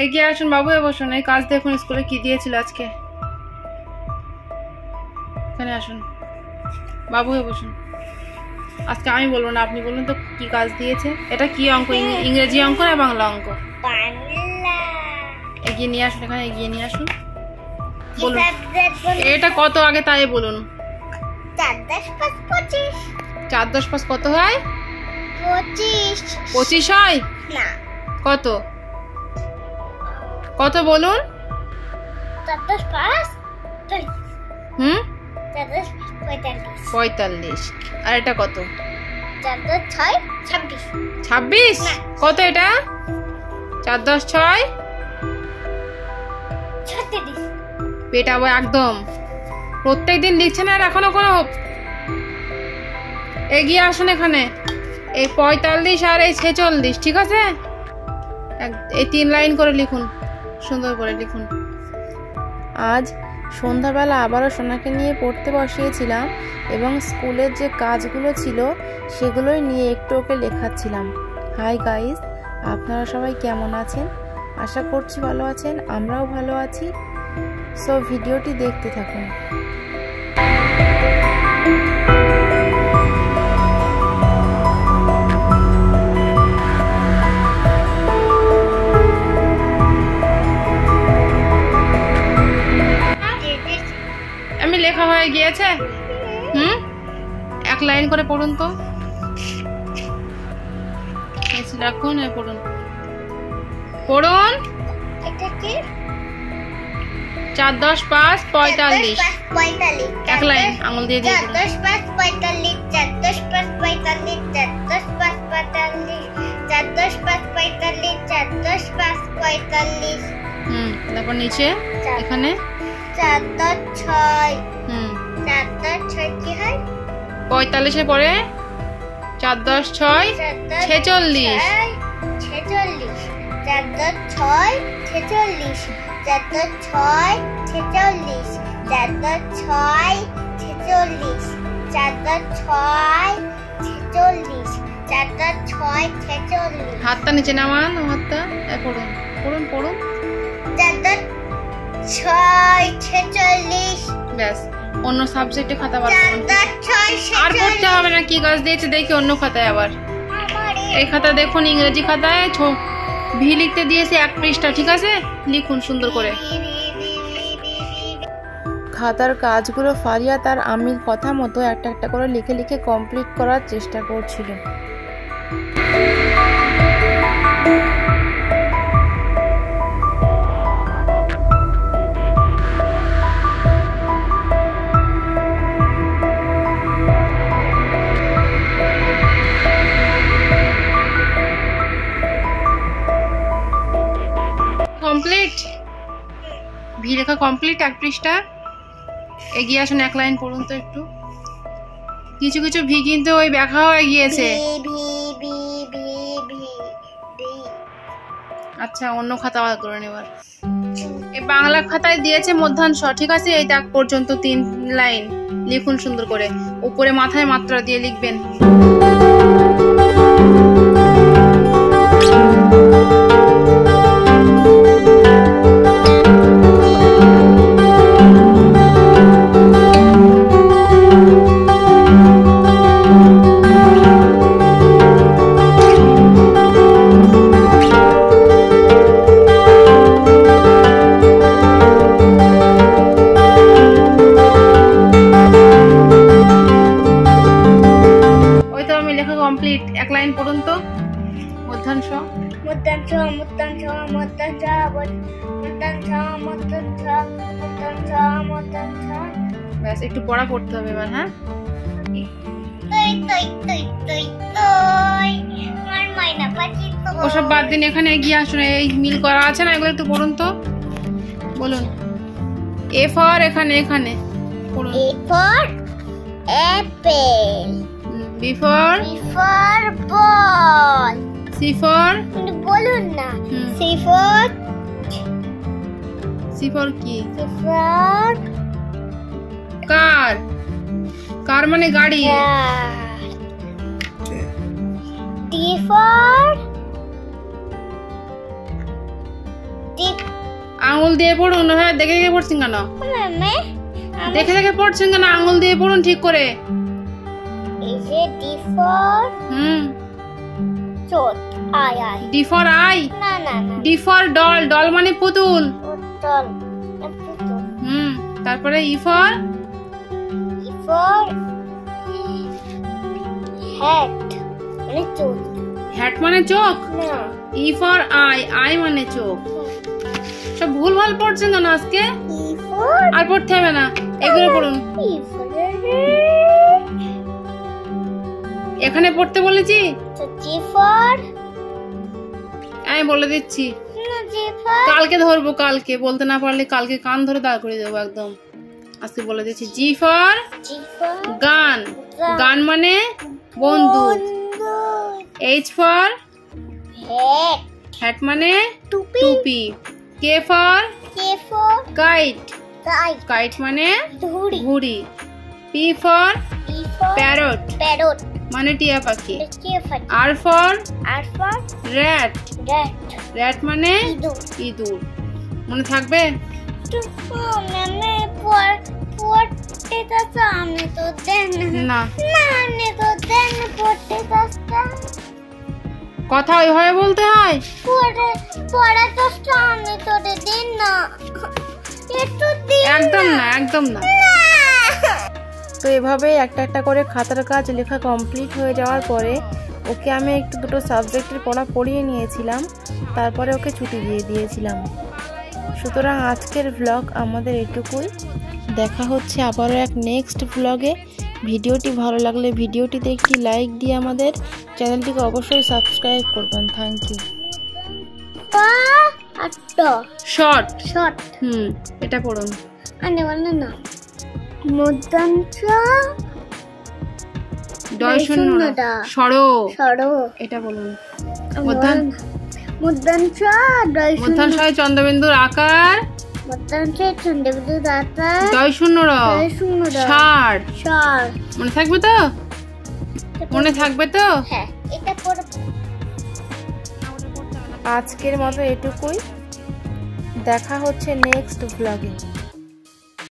এগিয়ে আসুন বাবু, বসুন। এই কাজ দেখুন স্কুলে কি দিয়েছিল আজকে। এখানে আসুন বাবু, বসুন। আজকে আমি বলবো না, আপনি বলুন তো কি কাজ দিয়েছে। এটা কি অঙ্ক? ইংরেজি অঙ্ক না বাংলা অঙ্ক? এগিয়ে নিয়ে আসুন, এখানে এগিয়ে নিয়ে আসুন। বলুন এটা কত আগে তাই বলুন। 4 10 5 25। 4 10 5 কত হয়? 25। 25 হয় না, কত? কত বলুন? 4 10 5 হুম 4 10 45। 45। আর এটা কত? 4 10 6 26। 26 কত এটা? 4 10 6 36। পেটাবো একদম। প্রত্যেকদিন লিখছেন আর এখনো কোনো। এগিয়ে আসুন এখানে। এই 45 আর এই 46, ঠিক আছে? এই 3 লাইন করে লিখুন, সুন্দর করে লিখুন। আজ সন্ধ্যাবেলা আবারও সোনাকে নিয়ে পড়তে বসিয়েছিলাম এবং স্কুলের যে কাজগুলো ছিল সেগুলোই নিয়ে একটু ওকে লেখাচ্ছিলাম। হাই গাইস, আপনারা সবাই কেমন আছেন? আশা করছি ভালো আছেন, আমরাও ভালো আছি। সো ভিডিওটি দেখতে থাকুন। আমি লেখা হয়ে গিয়েছে। এক লাইন করে পড়ুন তো। রাখুন, পড়ুন পড়ুন। এটা কি? 4 10 5 45। 45। এক লাইন আঙুল দিয়ে দিয়ে 4 10 5 45। 4 10 5 45। 4 10 5 45। 4 10 5 45। 4 10 5 45। তারপর নিচে এখানে 4 10 6। 4 10 6 কি হয়? 45 এর পরে 4 10 6 46। 46। 4 10 6 46। 4 10 6 46। 4 10 6 46। 4 10 6 46। 4 10 6 46। হাতটা নিচে নামান, হাতটা পড়ুন পড়ুন পড়ুন। 4 10 6 46। ব্যাস, অন্য সাবজেক্টে খাতা বার 4 করুন। 10 6 আর পড়তে হবে না। কি কাজ দিয়েছে দেখি অন্য খাতায়। আবার এই খাতা দেখুন, ইংরেজি খাতায় ভি লিখতে দিয়েছে 1 পৃষ্ঠা, ঠিক আছে? লিখুন সুন্দর করে। খাতার কাজগুলো ফারিয়া তার আম্মির কথা মতো একটা একটা করে লিখে লিখে কমপ্লিট করার চেষ্টা করছিল। কমপ্লিট, ভি লেখা কমপ্লিট 1 পৃষ্ঠা। এগিয়ে আসুন, 1 লাইন পড়ুন তো একটু। কিছু কিছু ভি কিন্তু ওই ব্যাখ্যা হয়ে গিয়েছে। আচ্ছা, অন্য খাতা বার করে নেবার। এই বাংলা খাতায় দিয়েছে মধ্যাংশ, ঠিক আছে? এই দাগ পর্যন্ত 3 লাইন লিখুন সুন্দর করে। উপরে মাথায় মাত্রা দিয়ে লিখবেন। কমপ্লিট, 1 লাইন পড়ুন তো। মধ্যাংশ মধ্যাংশ মধ্যাংশ মধ্যাংশ মধ্যাংশ মধ্যাংশ মধ্যাংশ মধ্যাংশ। ব্যাস, একটু পড়া পড়তে হবে এবার। হ্যাঁ, ওসব বাদ দিন, এখানে এগিয়ে আসুন। এই মিল করা আছে না, এগুলো একটু পড়ুন তো। বলুন। এ ফর এখানে এখানে পড়ুন। A for apple. B for ball. C for, বলুন না। সি ফর কি? C for car. কার মানে গাড়ি। ডি ফর ডিপ আঙুল দিয়ে পড়ুন। হ্যাঁ, দেখে দেখে পড়ছেন কেন? মামা দেখে দেখে পড়ছেন কেন? আঙুল দিয়ে পড়ুন ঠিক করে। এই যে ডি ফর চোট I I. D for I? না না না, ডি ফর ডল। ডল মানে পুতুল। পুতুল। তারপরে ই ফর হ্যাট মানে চোখ। হ্যাট মানে চোখ। না, ই ফর আই। আই মানে চোখ। সব ভুলভাল পড়ছেন কেন আজকে? ই ফর আর পড়তে হবে না, এগুলো পড়ুন। ই ফর এখানে পড়তে বলেছি। জি ফর আমি বলে দিচ্ছি, না, জি ফর কালকে ধরবো। কালকে বলতে না পারলে কালকে কান ধরে দাঁড় করে দেবো একদম। আজকে বলে দিচ্ছি। জি ফর গান। গান মানে বন্দুক। H for hat. হ্যাট মানে টুপি। টুপি। K for K for kite. Kite. Kite মানে ঘুড়ি। ঘুড়ি। P for P for parrot parrot. মানে টিয়া পাখি। K for R for R for rat. Rat. Rat মানে ইঁদুর। ইঁদুর। মনে থাকবে? मैंने पढ़ते था हमने तो देन না, हमने तो देन पढ़ते था কথা ওইভাবে বলতে হয়। पढ़ा तो हमने तो दिन ना ये तो दिन একদম না, একদম না। তো এভাবে একটা একটা করে খাতার কাজ লেখা কমপ্লিট হয়ে যাওয়ার পরে ওকে আমি একটু দুটো সাবজেক্টের পড়া পড়িয়ে নিয়েছিলাম, তারপরে ওকে ছুটি দিয়ে দিয়েছিলাম। সুতরাং আজকের ভ্লগ আমাদের এটুকুই। দেখা হচ্ছে আবারও এক নেক্সট ভ্লগে। ভিডিওটি ভালো লাগলে ভিডিওটিতে একটি লাইক দিয়ে আমাদের চ্যানেলটিকে অবশ্যই সাবস্ক্রাইব করবেন। Thank you. শর্ট শর্ট এটা পড়ুন। আনে বলে না মুদ্রাংশ ডয় শূন্যটা সরো সরো এটা বলুন। মুদ্রাংশ ডয় মধ্যাংশ চন্দ্রবিন্দুর আকার। মুদ্রাংশ চন্দ্রবিন্দুর আকার। ডয় শূন্য র ষাট। ষাট মনে থাকবে তো? মনে থাকবে তো? হ্যাঁ, এটা পড়ব। আজকের মতো এটুকুই। দেখা হচ্ছে নেক্সট ব্লগে।